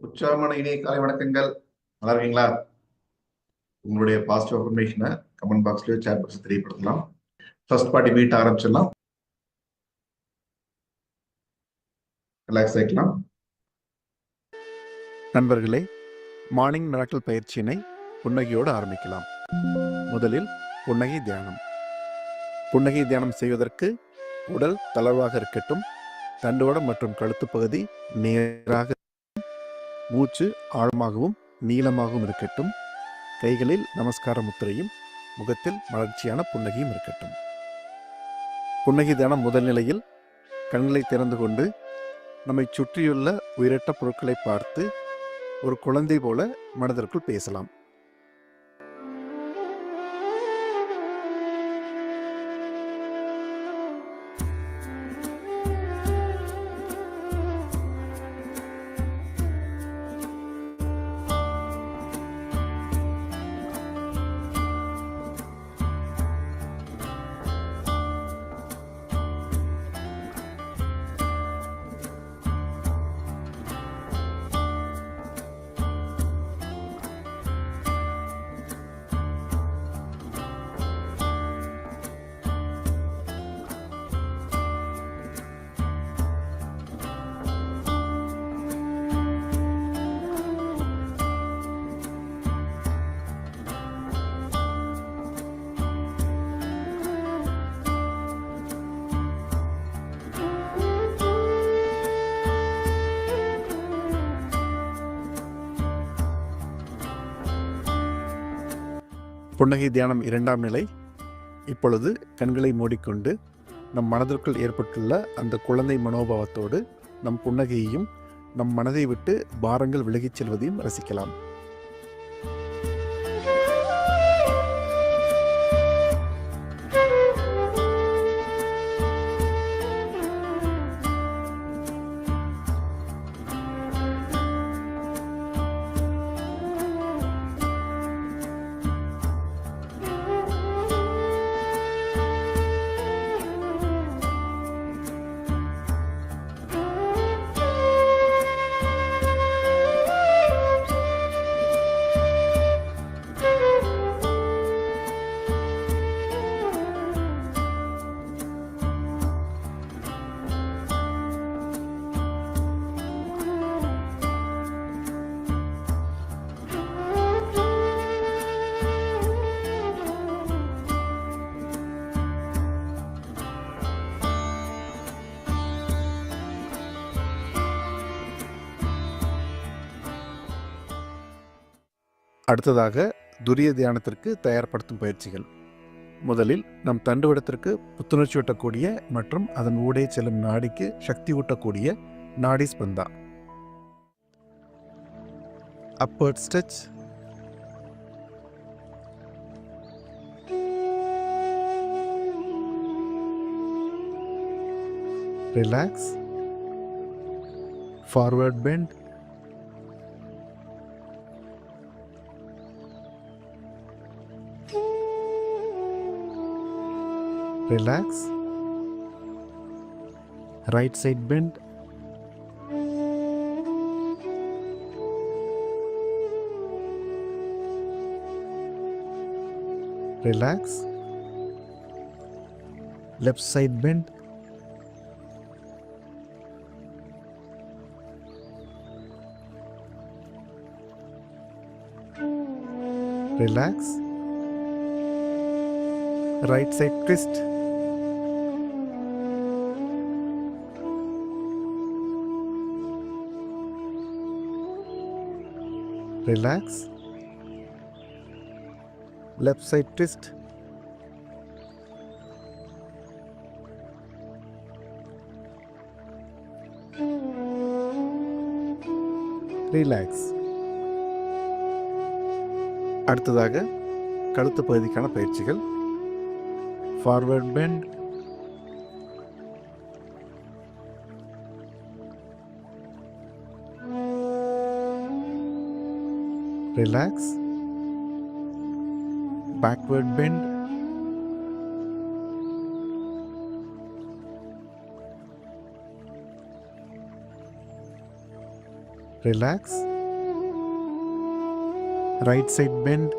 உற்சாகமான இனிய காலை வணக்கங்கள். நல்லா இருக்கீங்களா? உங்களுடைய பாசிட்டிவ் அஃபர்மேஷனை கமெண்ட் பாக்ஸ்லயோ சேட் பாக்ஸ் தெரியப்படுத்தலாம். ஃபர்ஸ்ட் பார்ட்டி மீட் ஆரம்பிச்சிடலாம். ரிலாக்ஸ் ஆகிக்கலாம். நண்பர்களே, மார்னிங் மிராக்கிள் பயிற்சியினை புன்னகையோடு ஆரம்பிக்கலாம். முதலில் புன்னகை தியானம். புன்னகை தியானம் செய்வதற்கு உடல் தளர்வாக இருக்கட்டும். தண்டுவடம் மற்றும் கழுத்து பகுதி நேராக, மூச்சு ஆழமாகவும் நீளமாகவும் இருக்கட்டும். கைகளில் நமஸ்கார முத்திரையும் முகத்தில் மலர்ச்சியான புன்னகையும் இருக்கட்டும். புன்னகை தியானம் முதல் நிலையில் கண்களை திறந்து கொண்டு நம்மை சுற்றியுள்ள உயிரற்ற பொருட்களை பார்த்து ஒரு குழந்தை போல மனதிற்குள் பேசலாம். புன்னகை தியானம் இரண்டாம் நிலை. இப்பொழுது கண்களை மூடிக்கொண்டு நம் மனதிற்குள் ஏற்பட்டுள்ள அந்த குழந்தை மனோபாவத்தோடு நம் புன்னகையையும் நம் மனதை விட்டு பாரங்கள் விலகிச் செல்வதையும் ரசிக்கலாம். அடுத்ததாக துரிய தியானத்திற்கு தயார்படுத்தும் பயிற்சிகள். முதலில் நம் தண்டுவடத்திற்கு புத்துணர்ச்சி ஊட்டக்கூடிய மற்றும் அதன் ஊடே செல்லும் நாடிக்கு சக்தி ஊட்டக்கூடிய நாடி ஸ்பந்தா. Upward stretch, relax, forward bend, relax, right side bend, relax, left side bend, relax, right side twist, relax, left side twist, relax. அடுத்ததாக கழுத்து பகுதிக்கான பயிற்சிகள். Forward bend, relax, backward bend, relax, Right side bend.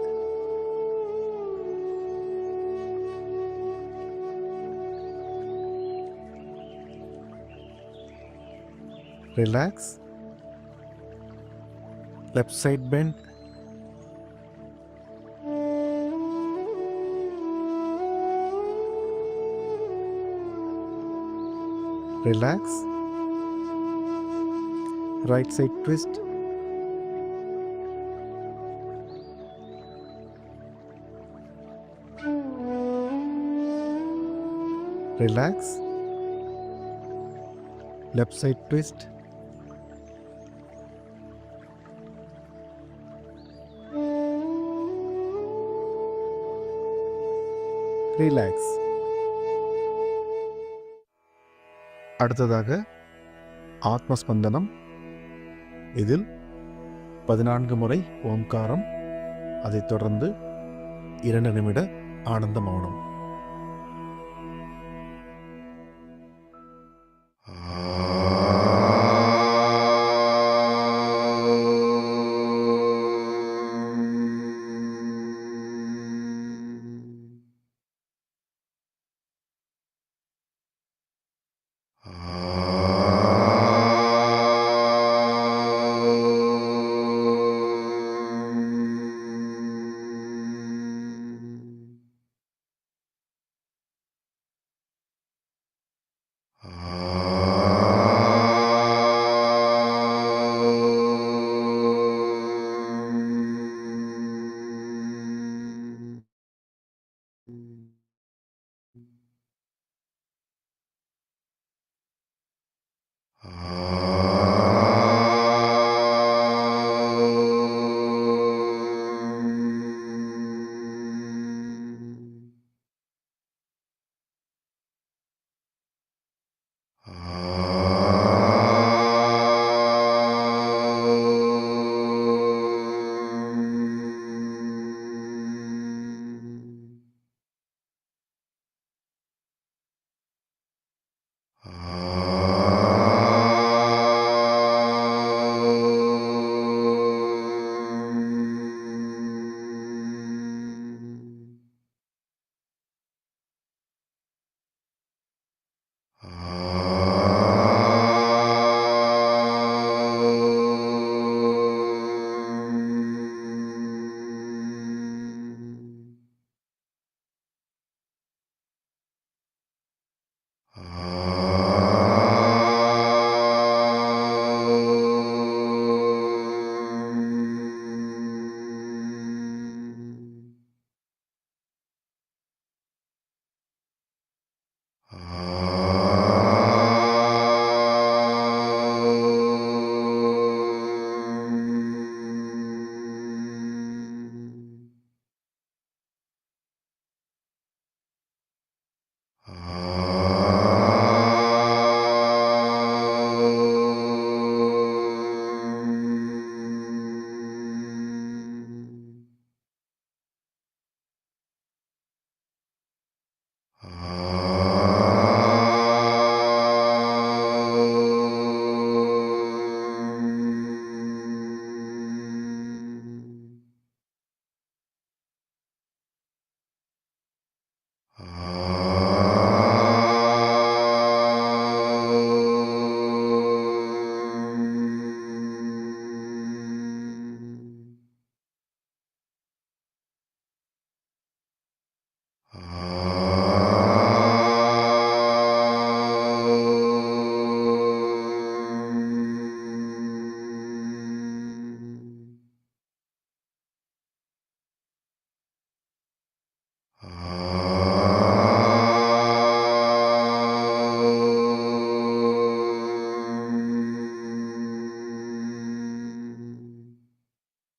Relax. Left side bend. Relax. Right side twist. Relax. Left side twist. Relax. அடுத்ததாக ஆத்மஸ்பந்தனம். இதில் 14 முறை ஓம்காரம், அதைத் தொடர்ந்து 2 நிமிட ஆனந்த மௌனம்.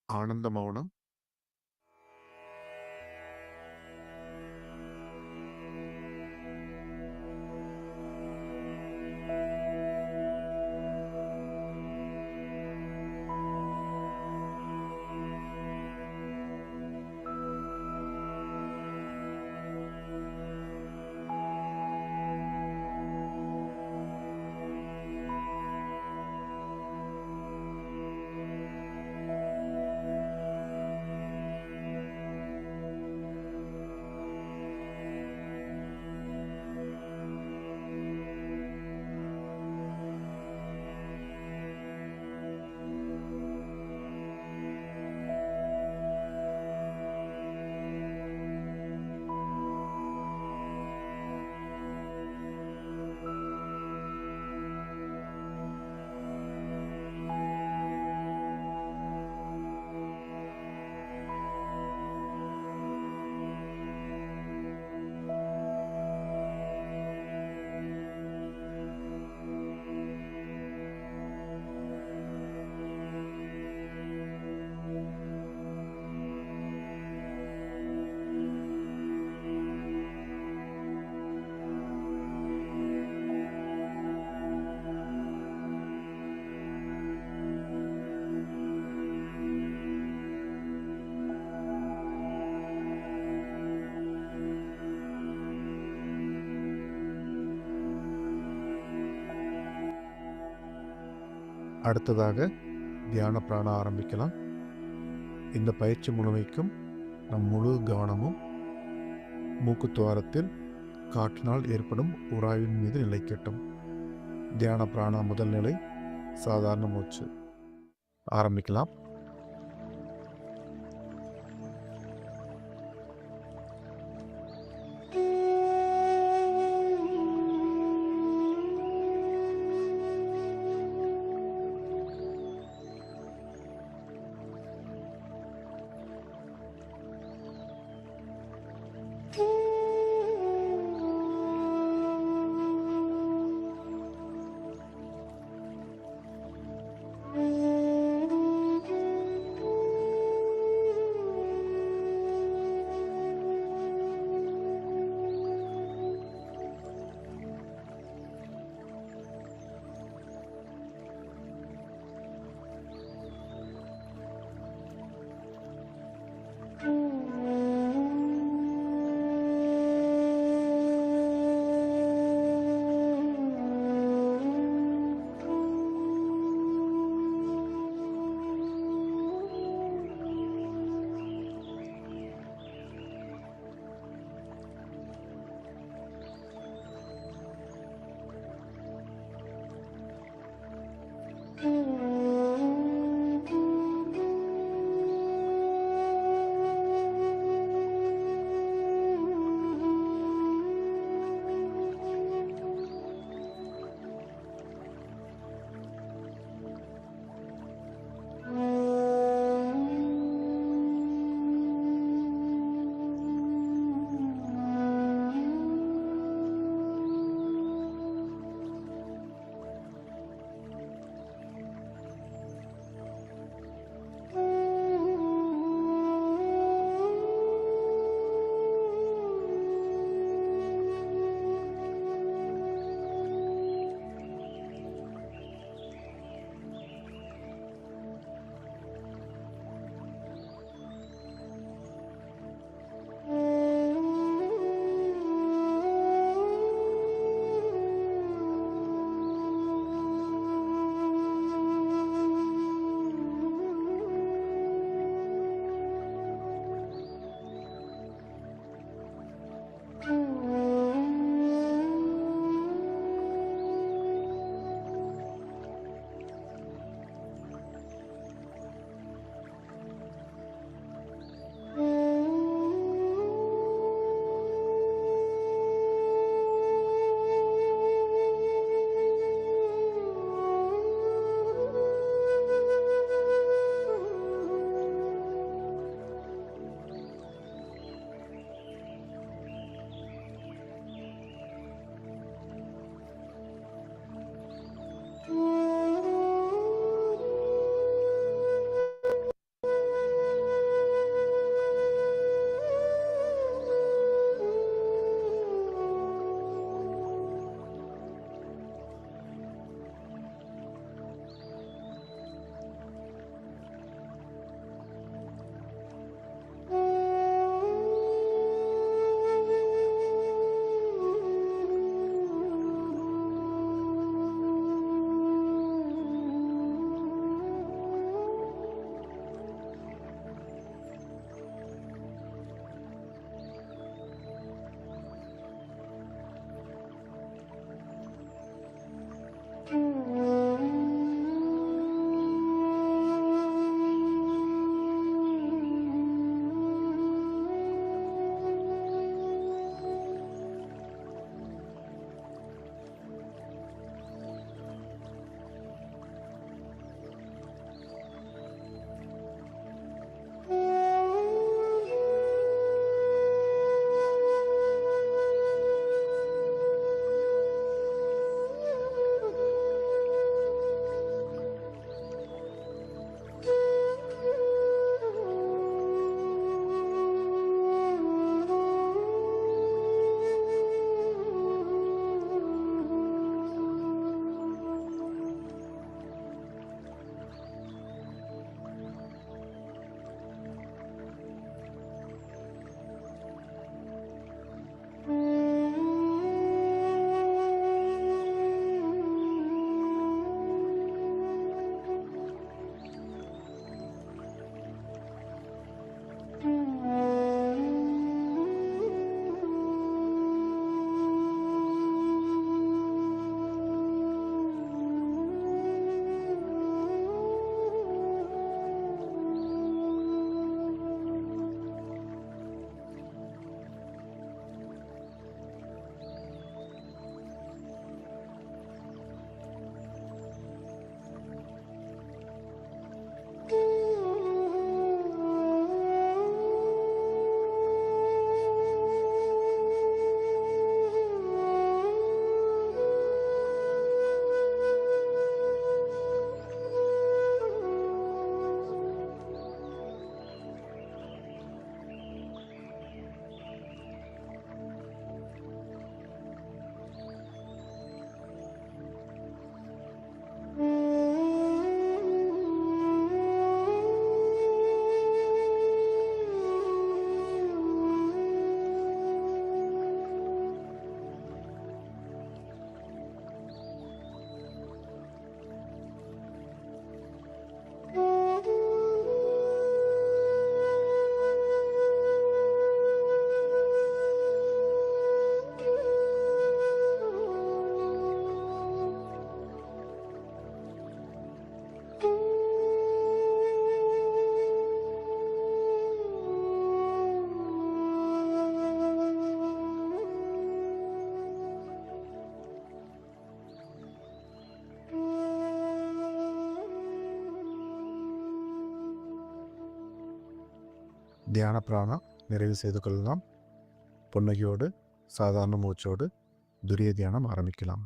ஆனந்த மௌனம். அடுத்ததாக தியான பிராணம் ஆரம்பிக்கலாம். இந்த பயிற்சி முழுமைக்கும் நம் முழு கவனமும் மூக்குத்துவாரத்தில் காற்றினால் ஏற்படும் உராய்வின் மீது நிலைக்கட்டும். தியான பிராணா முதல் நிலை சாதாரண மூச்சு. ஆரம்பிக்கலாம். தியான பிராணம் நிறைவு செய்து கொள்ளலாம். புன்னகையோடு சாதாரண மூச்சோடு துரிய தியானம் ஆரம்பிக்கலாம்.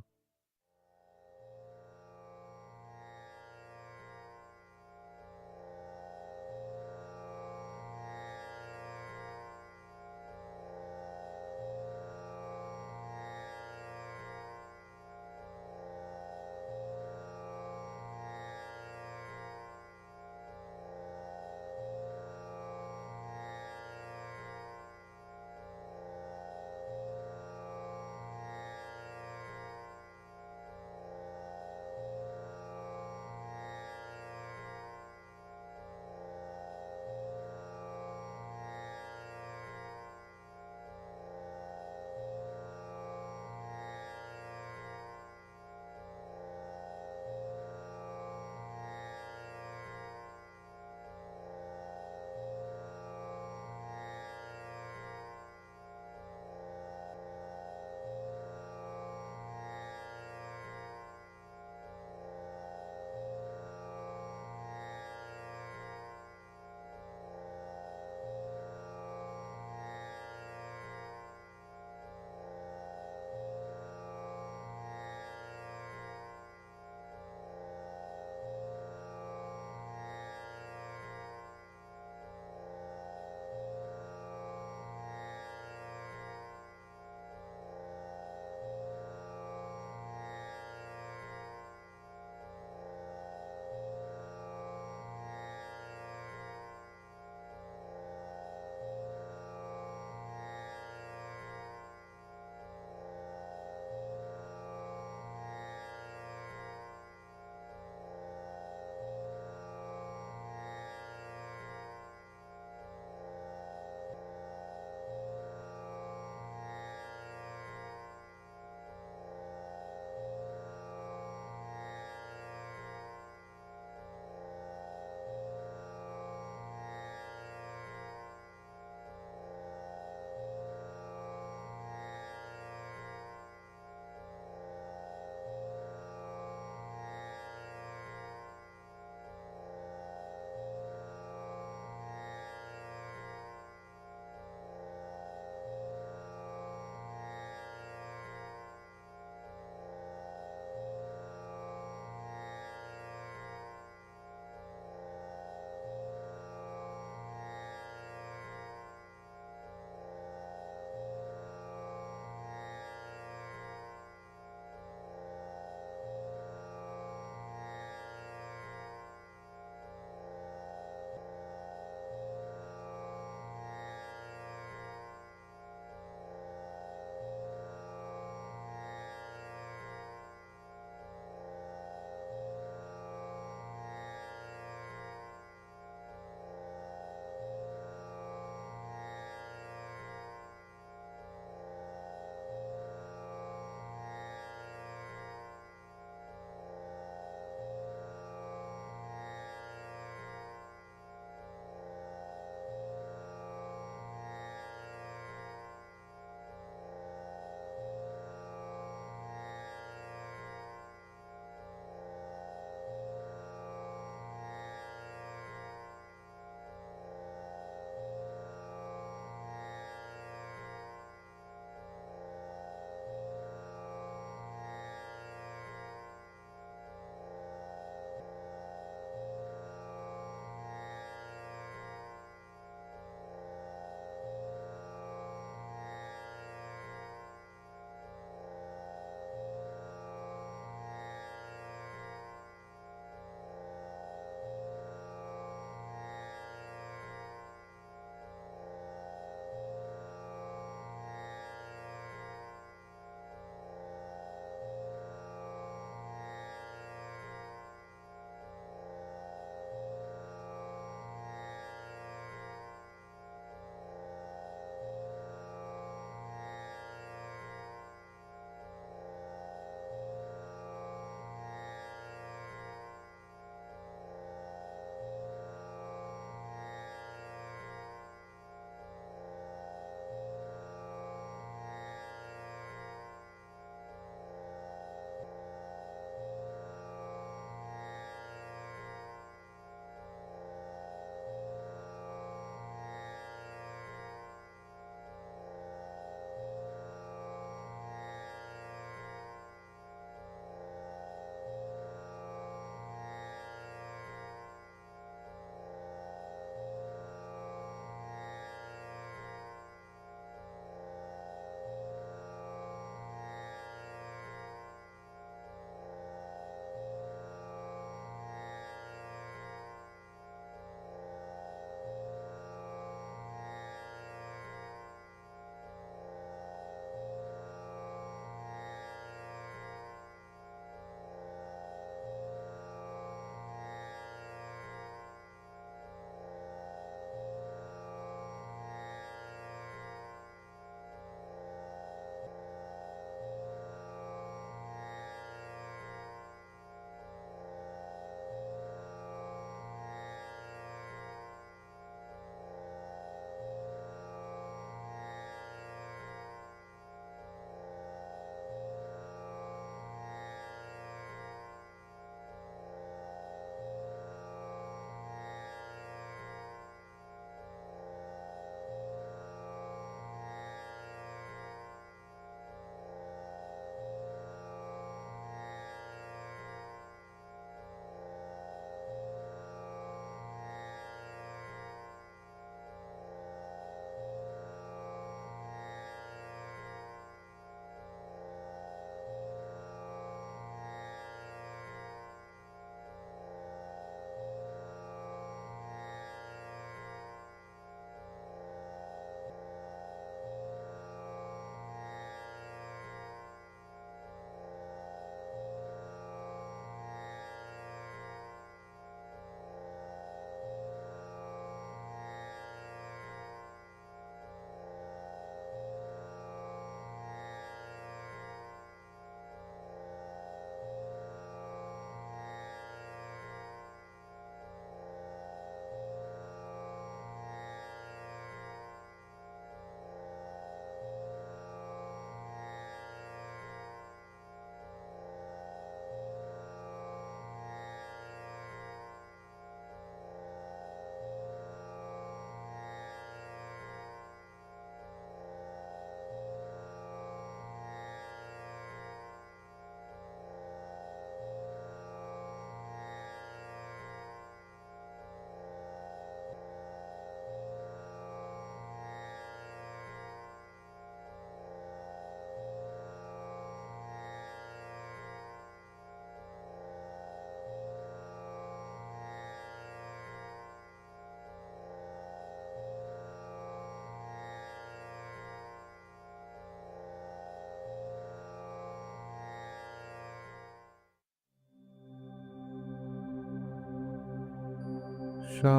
சாந்தி.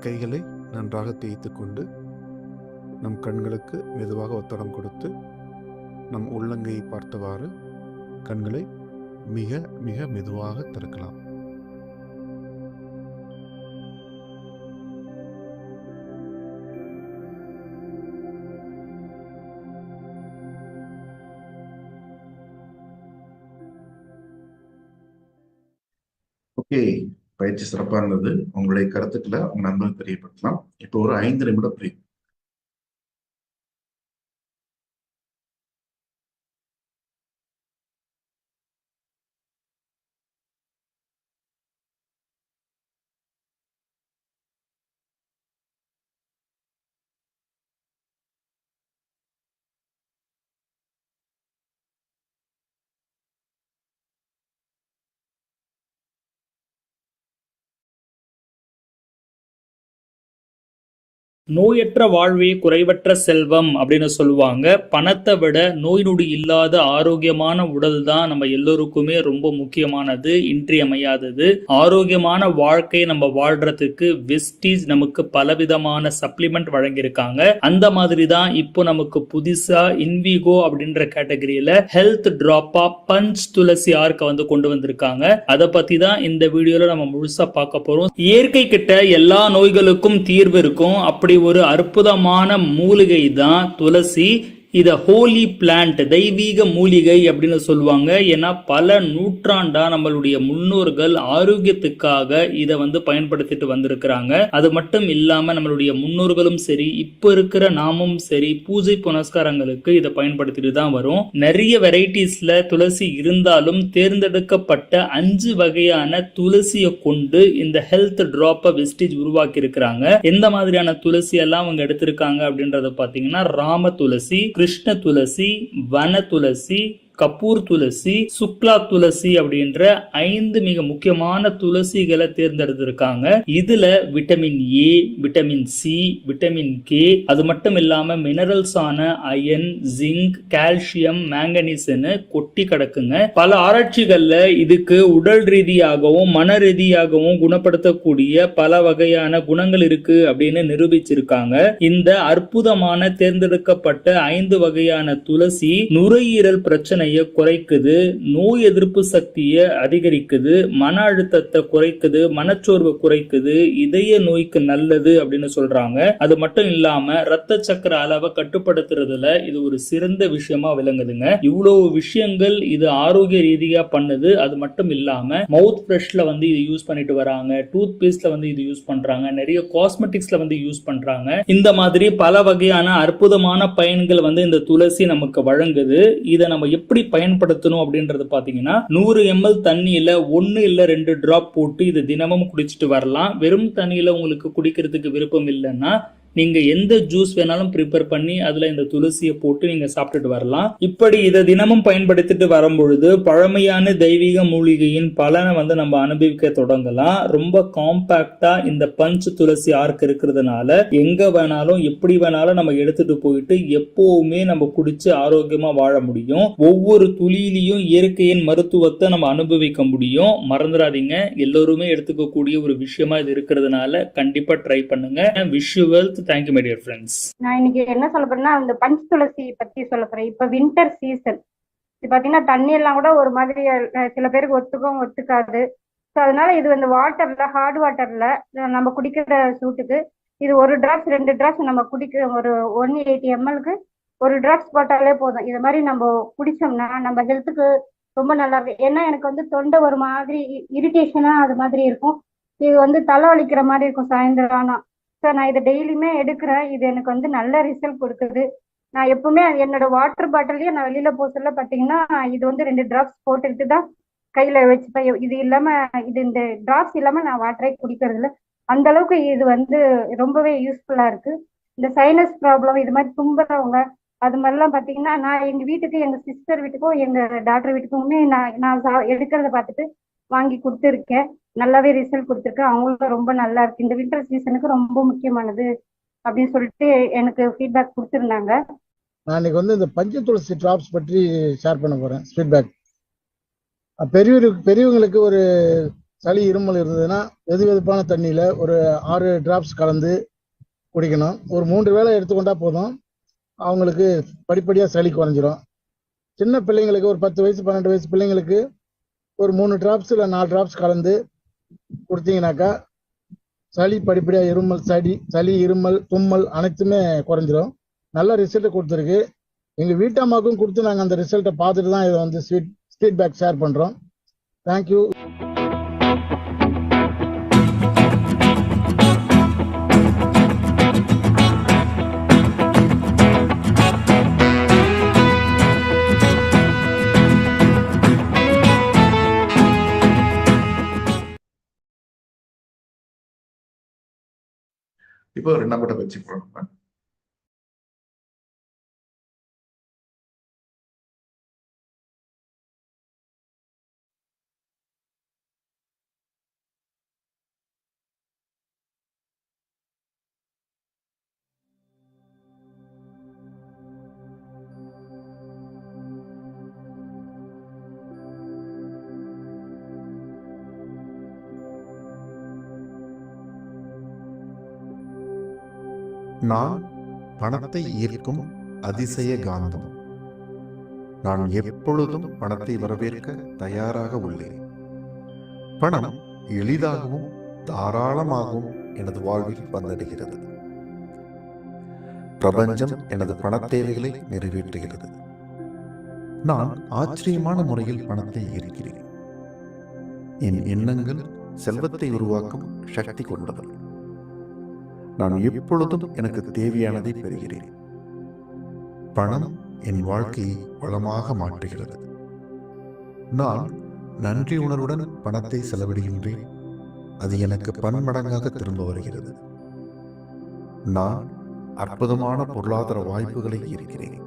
கைகளை நன்றாக தேய்த்து கொண்டு நம் கண்களுக்கு மெதுவாக ஒத்தடம் கொடுத்து நம் உள்ளங்கையை பார்த்தவாறு கண்களை மிக மிக மெதுவாக திறக்கலாம். ஓகே, பயிற்சி சிறப்பாக இருந்தது. உங்களுடைய கருத்துக்களை உங்க நண்பர்களுக்கு தெரியப்படுத்தலாம். இப்போ ஒரு 5 நிமிடம் பிரேக். நோயற்ற வாழ்வே குறைவற்ற செல்வம் அப்படின்னு சொல்லுவாங்க. பணத்தை விட நோய் நொடி இல்லாத ஆரோக்கியமான உடல் தான் நம்ம எல்லோருக்குமே ரொம்ப முக்கியமானது, இன்றியமையாதது. ஆரோக்கியமான வாழ்க்கை நம்ம வாழ்றதுக்கு வெஸ்டீஜ் நமக்கு பலவிதமான சப்ளிமெண்ட் வழங்கியிருக்காங்க. அந்த மாதிரி தான் இப்போ நமக்கு புதுசா இன்விகோ அப்படின்ற கேட்டகரியில ஹெல்த் டிராப்பா பஞ்ச் துளசி ஆர்க்க வந்து கொண்டு வந்திருக்காங்க. அதை பத்தி தான் இந்த வீடியோல நம்ம முழுசா பார்க்க போறோம். இயற்கை கிட்ட எல்லா நோய்களுக்கும் தீர்வு இருக்கும். அப்படி ஒரு அற்புதமான மூலிகை தான் துளசி. இத ஹோலி பிளான்ட், தெய்வீக மூலிகை அப்படின்னு சொல்லுவாங்க. ஏன்னா பல நூற்றாண்டா நம்மளுடைய முன்னோர்கள் ஆரோக்கியத்துக்காக இதை வந்து பயன்படுத்திட்டு வந்திருக்கிறாங்க. அது மட்டும் இல்லாம நம்மளுடைய முன்னோர்களும் சரி, இப்ப இருக்கிற நாமும் சரி, பூஜை புனஸ்காரங்களுக்கு இதை பயன்படுத்திட்டு தான் வரும். நிறைய வெரைட்டிஸ்ல துளசி இருந்தாலும் தேர்ந்தெடுக்கப்பட்ட 5 வகையான துளசியை கொண்டு இந்த ஹெல்த் டிராப்ப வெஸ்டீஜ் உருவாக்கி இருக்கிறாங்க. எந்த மாதிரியான துளசி எல்லாம் அவங்க எடுத்திருக்காங்க அப்படின்றத பாத்தீங்கன்னா, ராம துளசி, கிருஷ்ண துளசி, வன துளசி, கபூர் துளசி, சுக்லா துளசி அப்படின்ற 5 மிக முக்கியமான துளசிகளை தேர்ந்தெடுத்திருக்காங்க. இதுல vitamin A, vitamin C, vitamin K, அது மட்டும் இல்லாம மினரல்ஸ் ஆன அயன், ஜிங்க், கால்சியம், மேங்கனீஸ்னு கொட்டி கிடக்குங்க. பல ஆராய்ச்சிகள்ல இதுக்கு உடல் ரீதியாகவும் மன ரீதியாகவும் குணப்படுத்தக்கூடிய பல வகையான குணங்கள் இருக்கு அப்படின்னு நிரூபிச்சிருக்காங்க. இந்த அற்புதமான தேர்ந்தெடுக்கப்பட்ட 5 வகையான துளசி நுரையீரல் பிரச்சனை குறைக்குது, நோய் எதிர்ப்பு சக்தியை அதிகரிக்குது, மன அழுத்தத்தை குறைக்குது, மனச்சோர்வை குறைக்குது, இதய நோய்க்கு நல்லது அப்படின்னு சொல்றாங்க. அது மட்டும் இல்லாம ரத்த சக்கர அளவை கட்டுப்படுத்துறதுல இது ஒரு சிறந்த விஷயமா விளங்குதுங்க. இவ்வளவு விஷயங்கள் இது ஆரோக்கிய ரீதியா பண்ணுது. அது மட்டும் இல்லாம மவுத் பிரஷ்ல வந்து இது யூஸ் பண்ணிட்டு வராங்க, டூத் பேஸ்ட்ல வந்து இது யூஸ் பண்றாங்க, நிறைய காஸ்மெட்டிக்ஸ்ல வந்து யூஸ் பண்றாங்க. இந்த மாதிரி பல வகையான அற்புதமான பயன்கள் வந்து இந்த துளசி நமக்கு வழங்குது. இதை நம்ம எப்படி பயன்படுத்தணும் அப்படின்றது பாத்தீங்கன்னா, 100 ml தண்ணியில 1 இல்ல 2 டிராப் போட்டு இது தினமும் குடிச்சிட்டு வரலாம். வெறும் தண்ணியில உங்களுக்கு குடிக்கிறதுக்கு விருப்பம் இல்லைன்னா நீங்க எந்த ஜூஸ் வேணாலும் ப்ரிப்பேர் பண்ணி அதுல இந்த துளசியை போட்டு நீங்க சாப்பிட்டுட்டு வரலாம். இப்படி இதை தினமும் பயன்படுத்திட்டு வரும் பொழுது பழமையான தெய்வீக மூலிகையின் பலனை வந்து நம்ம அனுபவிக்க தொடங்கலாம். ரொம்ப காம்பாக்டா இந்த பஞ்ச் துளசி ஆர்க் இருக்கிறதுனால எங்க வேணாலும் எப்படி வேணாலும் நம்ம எடுத்துட்டு போயிட்டு எப்பவுமே நம்ம குடிச்சு ஆரோக்கியமா வாழ முடியும். ஒவ்வொரு துளியிலையும் இயற்கையின் மருத்துவத்தை நம்ம அனுபவிக்க முடியும். மறந்துடாதீங்க, எல்லோருமே எடுத்துக்கக்கூடிய ஒரு விஷயமா இது இருக்கிறதுனால கண்டிப்பா ட்ரை பண்ணுங்க. Visual Thank you my dear friends. நான் இன்னைக்கு என்ன சொல்ல போறேன்னா, அந்த பஞ்ச் துளசி பத்தி சொல்ல போறேன். இப்ப வின்டர் சீசன், இது பாத்தீங்கன்னா தண்ணி எல்லாம் கூட ஒரு மாதிரி சில பேருக்கு ஒத்துக்கும் ஒத்துக்காது. ஸோ அதனால இது வந்து வாட்டர்ல, ஹார்ட் வாட்டர்ல நம்ம குடிக்கிற சூட்டுக்கு இது 1 டிராப்ஸ் 2 டிராப்ஸ் நம்ம குடிக்கிற ஒரு 180 ml ஒரு டிராப்ஸ் போட்டாலே போதும். இது மாதிரி நம்ம குடிச்சோம்னா நம்ம ஹெல்த்துக்கு ரொம்ப நல்லா இருக்கு. ஏன்னா எனக்கு வந்து தொண்டை ஒரு மாதிரி இரிட்டேஷனா அது மாதிரி இருக்கும். இது வந்து தலை வலிக்கிற மாதிரி இருக்கும் சாயந்தரம் ஆனா. சார் நான் இதை டெய்லியுமே எடுக்கிறேன். இது எனக்கு வந்து நல்ல ரிசல்ட் கொடுக்குது. நான் எப்பவுமே என்னோட வாட்டர் பாட்டிலையும் நான் வெளியில போக சொல்ல பார்த்தீங்கன்னா இது வந்து 2 டிராப்ஸ் போட்டுக்கிட்டு தான் கையில வச்சுப்பேன். இது இல்லாம இந்த டிராப்ஸ் இல்லாம நான் வாட்டரே குடிக்கிறது இல்லை. அந்த அளவுக்கு இது வந்து ரொம்பவே யூஸ்ஃபுல்லா இருக்கு. இந்த சைனஸ் ப்ராப்ளம் இது மாதிரி தும்புறவங்க அது மாதிரிலாம் பார்த்தீங்கன்னா நான் எங்க வீட்டுக்கு, எங்க சிஸ்டர் வீட்டுக்கும், எங்க டாக்டர் வீட்டுக்குமே நான் எடுக்கிறத பார்த்துட்டு வாங்கி கொடுத்துருக்கேன். நல்லாவே ரிசல்ட் கொடுத்துருக்கேன். அவங்களும் ரொம்ப நல்லா இருக்கு. இந்த வின்டர் சீசனுக்கு ரொம்ப முக்கியமானது அப்படின்னு சொல்லிட்டு எனக்கு ஃபீட்பேக் கொடுத்துருந்தாங்க. நான் இன்னைக்கு வந்து இந்த பஞ்ச துளசி டிராப்ஸ் பற்றி ஷேர் பண்ண போறேன். ஃபீட்பேக் பெரியவங்களுக்கு ஒரு சளி இருமல் இருந்ததுன்னா வெதுவெதுப்பான தண்ணியில் ஒரு 6 டிராப்ஸ் கலந்து குடிக்கணும். ஒரு 3 வேளை எடுத்துக்கொண்டா போதும், அவங்களுக்கு படிப்படியாக சளி குறைஞ்சிரும். சின்ன பிள்ளைங்களுக்கு ஒரு 10 வயசு 12 வயசு பிள்ளைங்களுக்கு ஒரு 3 டிராப்ஸ் இல்லை 4 டிராப்ஸ் கலந்து கொடுத்தீங்கன்னாக்கா சளி படிப்படியாக சளி இருமல் தும்மல் அனைத்துமே குறைஞ்சிரும். நல்ல ரிசல்ட் கொடுத்துருக்கு. எங்கள் வீட்டம்மாவுக்கும் கொடுத்து நாங்கள் அந்த ரிசல்ட்டை பார்த்துட்டு தான் இதை வந்து ஃபீட்பேக் ஷேர் பண்ணுறோம். தேங்க்யூ. இப்போ 2ஆம் கட்ட பயிற்சி போறோம். நான் பணத்தை ஈர்க்கும் அதிசய காந்தம். நான் எப்பொழுதும் பணத்தை வரவேற்க தயாராக உள்ளேன். பணம் எளிதாகவும் தாராளமாகவும் எனது வாழ்வில் வந்தடைகிறது. பிரபஞ்சம் எனது பண தேவைகளை நிறைவேற்றுகிறது. நான் ஆச்சரியமான முறையில் பணத்தை ஈர்க்கிறேன். என் எண்ணங்கள் செல்வத்தை உருவாக்கும் சக்தி கொண்டது. நான் எப்பொழுதும் எனக்கு தேவையானதை பெறுகிறேன். பணம் என் வாழ்க்கையை வளமாக மாற்றுகிறது. நான் நன்றி உணர்வுடன் பணத்தை செலவிடுகின்றேன். அது எனக்கு பன்மடங்காக திரும்ப வருகிறது. நான் அற்புதமான பொருளாதார வாய்ப்புகளை ஈர்க்கிறேன்.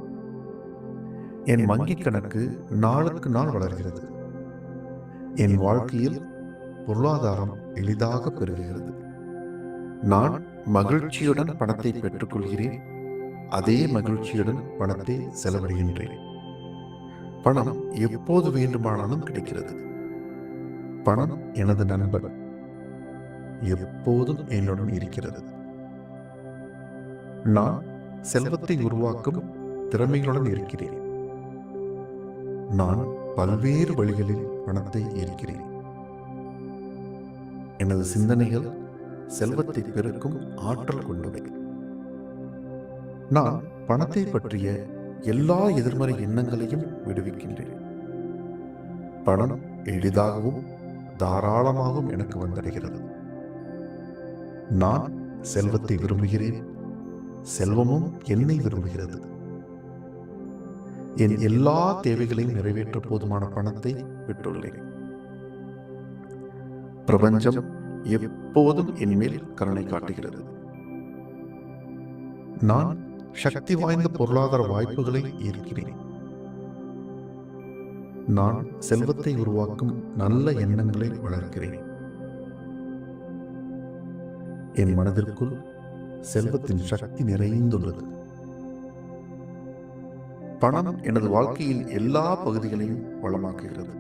என் வங்கிக் கணக்கு நாளுக்கு நாள் வளர்கிறது. என் வாழ்க்கையில் பொருளாதாரம் எளிதாக பெறுகிறது. நான் மகிழ்ச்சியுடன் பணத்தை பெற்றுக்கொள்கிறேன். அதே மகிழ்ச்சியுடன் பணத்தை செலவிடுகின்றேன். பணம் எப்போது வேண்டுமானாலும் கிடைக்கிறது. பணம் எனது நண்பன், எப்போதும் என்னுடன் இருக்கிறது. நான் செல்வத்தை உருவாக்கும் திறமைகளுடன் இருக்கிறேன். நான் பல்வேறு வழிகளில் பணத்தை ஈர்க்கிறேன். எனது சிந்தனைகள் செல்வத்தை பெருக்கும் ஆற்றல் கொண்டவை. நான் பணத்தை பற்றிய எல்லா எதிர்மறை எண்ணங்களையும் விடுவிக்கின்றேன். பணம் எளிதாகவும் தாராளமாகவும் எனக்கு வந்தடைகிறது. நான் செல்வத்தை விரும்புகிறேன். செல்வமும் என்னை விரும்புகிறது. என் எல்லா தேவைகளையும் நிறைவேற்ற போதுமான பணத்தை பெற்றுள்ளேன். பிரபஞ்சம் எப்போதும் என் மேல் கருணை காட்டுகிறது. நான் சக்தி வாய்ந்த பொருளாதார வாய்ப்புகளை ஈர்க்கிறேன். நான் செல்வத்தை உருவாக்கும் நல்ல எண்ணங்களை வளர்க்கிறேன். என் மனதிற்குள் செல்வத்தின் சக்தி நிறைந்துள்ளது. பணம் எனது வாழ்க்கையின் எல்லா பகுதிகளையும் வளமாக்குகிறது.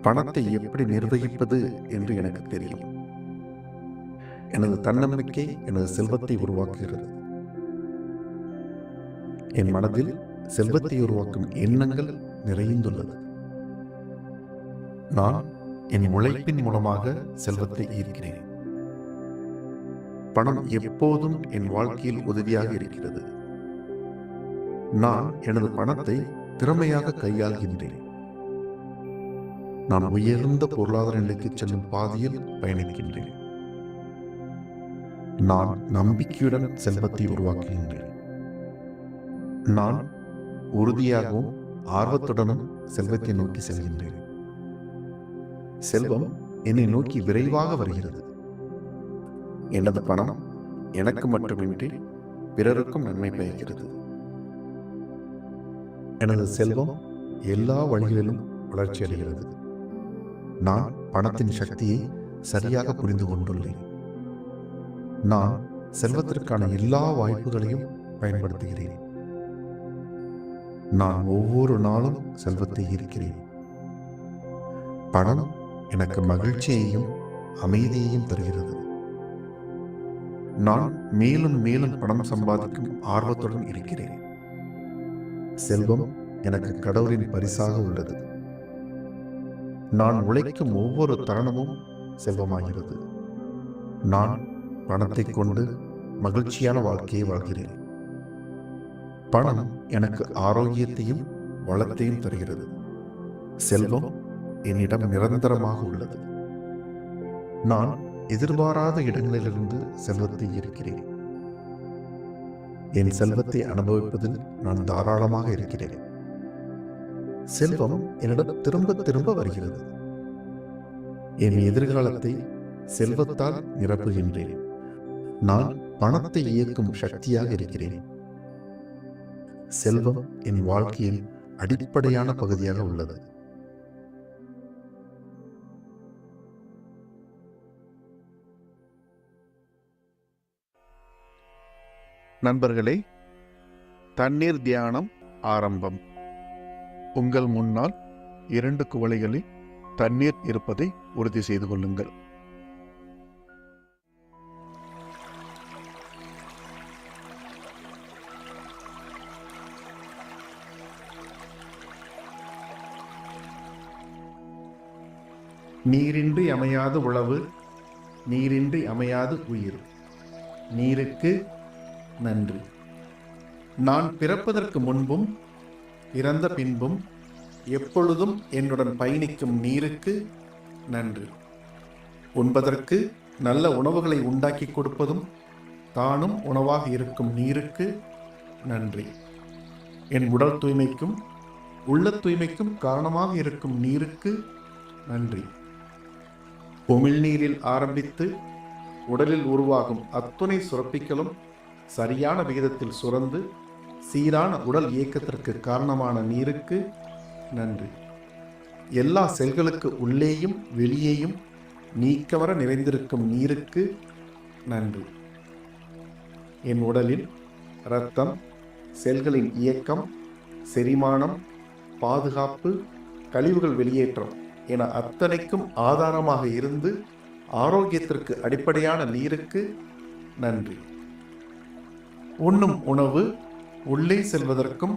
பணத்தை எப்படி நிர்வகிப்பது என்று எனக்கு தெரியும். எனது தன்னம்பிக்கை எனது செல்வத்தை உருவாக்குகிறது. என் மனதில் செல்வத்தை உருவாக்கும் எண்ணங்கள் நிறைந்துள்ளது. நான் என் உழைப்பின் மூலமாக செல்வத்தை ஈர்க்கிறேன். பணம் எப்போதும் என் வாழ்க்கையில் உதவியாக இருக்கிறது. நான் எனது பணத்தை திறமையாக கையாள்கின்றேன். நான் உயர்ந்த பொருளாதார நிலைக்கு செல்லும் பாதையில் பயணிக்கின்றேன். நான் நம்பிக்கையுடன் செல்வத்தை உருவாக்குகின்றேன். நான் உறுதியாகவும் ஆர்வத்துடனும் செல்வத்தை நோக்கி செல்கின்றேன். செல்வம் என்னை நோக்கி விரைவாக வருகிறது. எனது பணம் எனக்கு மட்டுமின்றி பிறருக்கும் நன்மை பயக்கிறது. எனது செல்வம் எல்லா வழிகளிலும் வளர்ச்சி அடைகிறது. நான் பணத்தின் சக்தியை சரியாக புரிந்து கொண்டுள்ளேன். நான் செல்வத்திற்கான எல்லா வாய்ப்புகளையும் பயன்படுத்துகிறேன். நான் ஒவ்வொரு நாளும் செல்வத்தை ஈர்க்கிறேன். பணம் எனக்கு மகிழ்ச்சியையும் அமைதியையும் தருகிறது. நான் மேலும் மேலும் பணம் சம்பாதிக்கும் ஆர்வத்துடன் இருக்கிறேன். செல்வம் எனக்கு கடவுளின் பரிசாக உள்ளது. நான் உழைக்கும் ஒவ்வொரு தருணமும் செல்வமாகிறது. நான் பணத்தை கொண்டு மகிழ்ச்சியான வாழ்க்கையை வாழ்கிறேன். பணம் எனக்கு ஆரோக்கியத்தையும் வளத்தையும் தருகிறது. செல்வம் என்னிடம் நிரந்தரமாக உள்ளது. நான் எதிர்பாராத இடங்களிலிருந்து செல்வத்தை ஈர்க்கிறேன். என் செல்வத்தை அனுபவிப்பதில் நான் தாராளமாக இருக்கிறேன். செல்வம் என்னிடம் திரும்ப திரும்ப வருகிறது. என் எதிர்காலத்தை செல்வத்தால் நிரப்புகின்றேன். நான் பணத்தை இயக்கும் சக்தியாக இருக்கிறேன். செல்வம் என் வாழ்க்கையின் அடிப்படையான பகுதியாக உள்ளது. நண்பர்களே, தண்ணீர் தியானம் ஆரம்பம். உங்கள் முன்னால் 2 குவளைகளில் தண்ணீர் இருப்பதை உறுதி செய்து கொள்ளுங்கள். நீரின்றி அமையாத உழவு, நீரின்றி அமையாது உயிர். நீருக்கு நன்றி. நான் பிறப்பதற்கு முன்பும் இறந்த பின்பும் எப்பொழுதும் என்னுடன் பயணிக்கும் நீருக்கு நன்றி. உண்பதற்கு நல்ல உணவுகளை உண்டாக்கி கொடுப்பதும் தானும் உணவாக இருக்கும் நீருக்கு நன்றி. என் உடல் தூய்மைக்கும் உள்ள தூய்மைக்கும் காரணமாக இருக்கும் நீருக்கு நன்றி. உமிழ்நீரில் ஆரம்பித்து உடலில் உருவாகும் அத்துணை சுரப்பிகளும் சரியான விகிதத்தில் சுரந்து சீரான உடல் இயக்கத்திற்கு காரணமான நீருக்கு நன்றி. எல்லா செல்களுக்கு உள்ளேயும் வெளியேயும் நீக்கவர நிறைந்திருக்கும் நீருக்கு நன்றி. என் உடலில் இரத்தம், செல்களின் இயக்கம், செரிமானம், பாதுகாப்பு, கழிவுகள் வெளியேற்றம் என அத்தனைக்கும் ஆதாரமாக இருந்து ஆரோக்கியத்திற்கு அடிப்படையான நீருக்கு நன்றி. உண்ணும் உணவு உள்ளே செல்வதற்கும்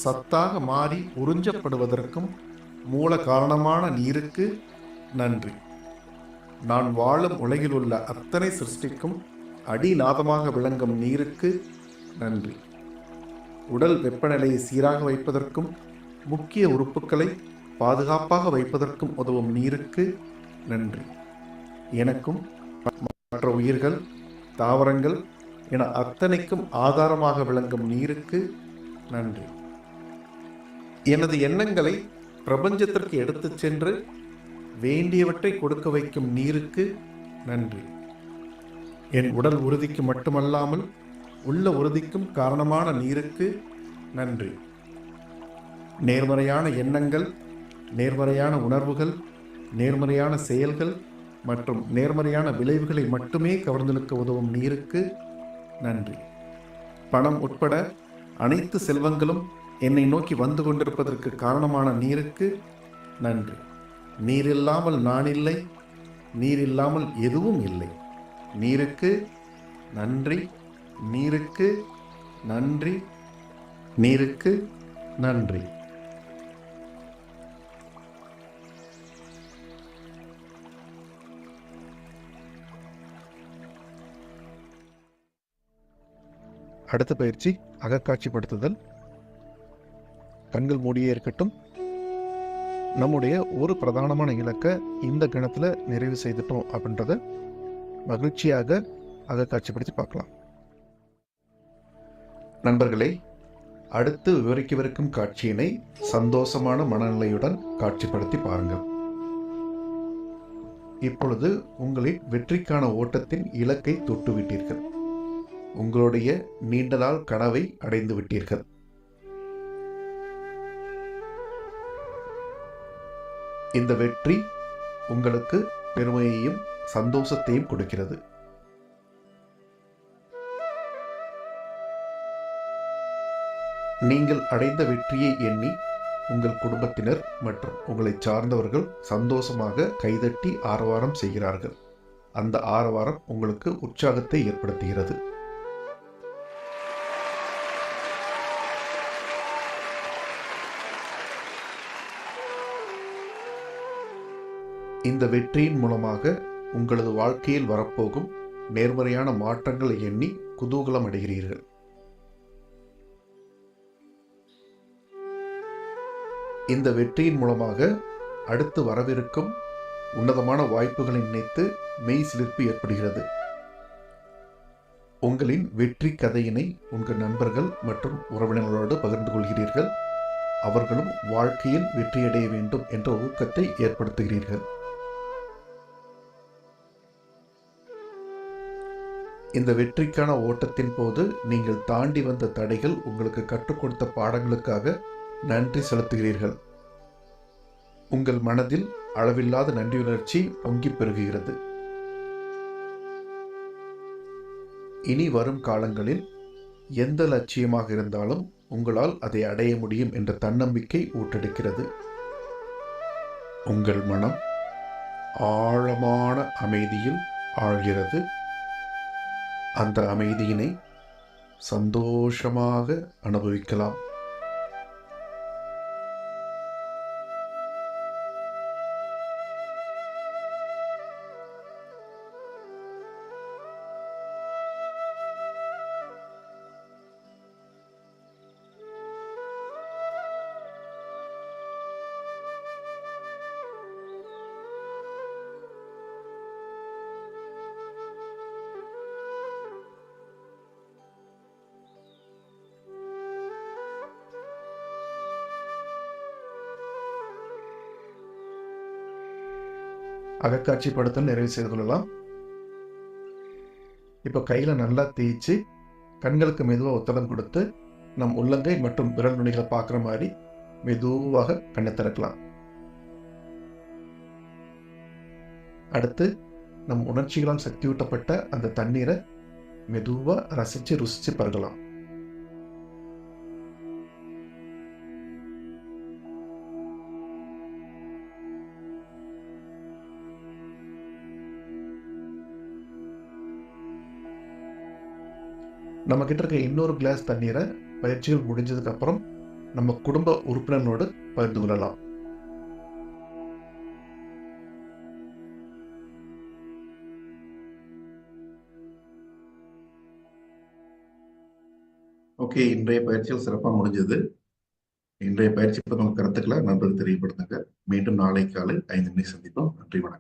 சத்தாக மாறி உறிஞ்சப்படுவதற்கும் மூல காரணமான நீருக்கு நன்றி. நான் வாழும் உலகில் உள்ள அத்தனை சிருஷ்டிக்கும் அடிநாதமாக விளங்கும் நீருக்கு நன்றி. உடல் வெப்பநிலையை சீராக வைப்பதற்கும் முக்கிய உறுப்புகளை பாதுகாப்பாக வைப்பதற்கும் உதவும் நீருக்கு நன்றி. எனக்கும் மற்ற உயிர்கள், தாவரங்கள் என அத்தனைக்கும் ஆதாரமாக விளங்கும் நீருக்கு நன்றி. எனது எண்ணங்களை பிரபஞ்சத்திற்கு எடுத்துச் சென்று வேண்டியவற்றை கொடுக்க வைக்கும் நீருக்கு நன்றி. என் உடல் உறுதிக்கு மட்டுமல்லாமல் உள்ள உறுதிக்கும் காரணமான நீருக்கு நன்றி. நேர்மறையான எண்ணங்கள், நேர்மறையான உணர்வுகள், நேர்மறையான செயல்கள் மற்றும் நேர்மறையான விளைவுகளை மட்டுமே கவர்ந்தெழுக்க உதவும் நீருக்கு நன்றி. பணம் உட்பட அனைத்து செல்வங்களும் என்னை நோக்கி வந்து கொண்டிருப்பதற்கு காரணமான நீருக்கு நன்றி. நீர் இல்லாமல் நான் இல்லை, நீர் இல்லாமல் எதுவும் இல்லை. நீருக்கு நன்றி, நீருக்கு நன்றி, நீருக்கு நன்றி. அடுத்த பயிற்சி அகக்காட்சிப்படுத்துதல். கண்கள் மூடியே இருக்கட்டும். நம்முடைய ஒரு பிரதானமான இலக்கை இந்த கணத்தில் நிறைவு செய்துட்டோம் அப்படின்றத மகிழ்ச்சியாக அகக்காட்சிப்படுத்தி பார்க்கலாம். நண்பர்களே, அடுத்து விவரிக்கவிருக்கும் காட்சியினை சந்தோஷமான மனநிலையுடன் காட்சிப்படுத்தி பாருங்கள். இப்பொழுது உங்களின் வெற்றிக்கான ஓட்டத்தின் இலக்கை தொட்டுவிட்டீர்கள். உங்களுடைய நீண்ட நாள் கனவை அடைந்து விட்டீர்கள். இந்த வெற்றி உங்களுக்கு பெருமையையும் சந்தோஷத்தையும் கொடுக்கிறது. நீங்கள் அடைந்த வெற்றியை எண்ணி உங்கள் குடும்பத்தினர் மற்றும் உங்களை சார்ந்தவர்கள் சந்தோஷமாக கைதட்டி ஆரவாரம் செய்கிறார்கள். அந்த ஆரவாரம் உங்களுக்கு உற்சாகத்தை ஏற்படுத்துகிறது. இந்த வெற்றியின் மூலமாக உங்களது வாழ்க்கையில் வரப்போகும் நேர்மறையான மாற்றங்களை எண்ணி குதூகலம் அடைகிறீர்கள். இந்த வெற்றியின் மூலமாக அடுத்து வரவிருக்கும் உன்னதமான வாய்ப்புகளை நினைத்து மெய் சிலிர்ப்பு ஏற்படுகிறது. உங்களின் வெற்றி கதையினை உங்கள் நண்பர்கள் மற்றும் உறவினர்களோடு பகிர்ந்து கொள்கிறீர்கள். அவர்களும் வாழ்க்கையில் வெற்றியடைய வேண்டும் என்ற ஊக்கத்தை ஏற்படுத்துகிறீர்கள். இந்த வெற்றிக்கான ஓட்டத்தின் போது நீங்கள் தாண்டி வந்த தடைகள் உங்களுக்கு கற்றுக் கொடுத்த பாடங்களுக்காக நன்றி செலுத்துகிறீர்கள். உங்கள் மனதில் அளவில்லாத நன்றியுணர்ச்சி பொங்கி பெருகுகிறது. இனி வரும் காலங்களில் எந்த லட்சியமாக இருந்தாலும் உங்களால் அதை அடைய முடியும் என்ற தன்னம்பிக்கை ஊற்றெடுக்கிறது. உங்கள் மனம் ஆழமான அமைதியில் ஆழ்கிறது. அந்த அமைதியினை சந்தோஷமாக அனுபவிக்கலாம். அகக்காட்சிப்படுத்தல் நிறைவு செய்து கொள்ளலாம். இப்போ கையில நல்லா தேய்ச்சி கண்களுக்கு மெதுவாக ஒத்தடம் கொடுத்து நம் உள்ளங்கை மற்றும் விரல் நுனிகளை பார்க்குற மாதிரி மெதுவாக கண்ணை திறக்கலாம். அடுத்து நம் உணர்ச்சிகளால் சக்தியூட்டப்பட்ட அந்த தண்ணீரை மெதுவாக ரசித்து ருசித்து பருகலாம். நம்ம கிட்ட இருக்க இன்னொரு கிளாஸ் தண்ணீரை பயிற்சிகள் முடிஞ்சதுக்கு அப்புறம் நம்ம குடும்ப உறுப்பினர்களோடு பகிர்ந்து கொள்ளலாம். ஓகே, இன்றைய பயிற்சிகள் சிறப்பாக முடிஞ்சது. இன்றைய பயிற்சி பற்றி நம்ம கருத்துக்களை நண்பர்கள் தெரியப்படுத்துங்க. மீண்டும் நாளை காலை 5 மணிக்கு சந்திப்போம். நன்றி, வணக்கம்.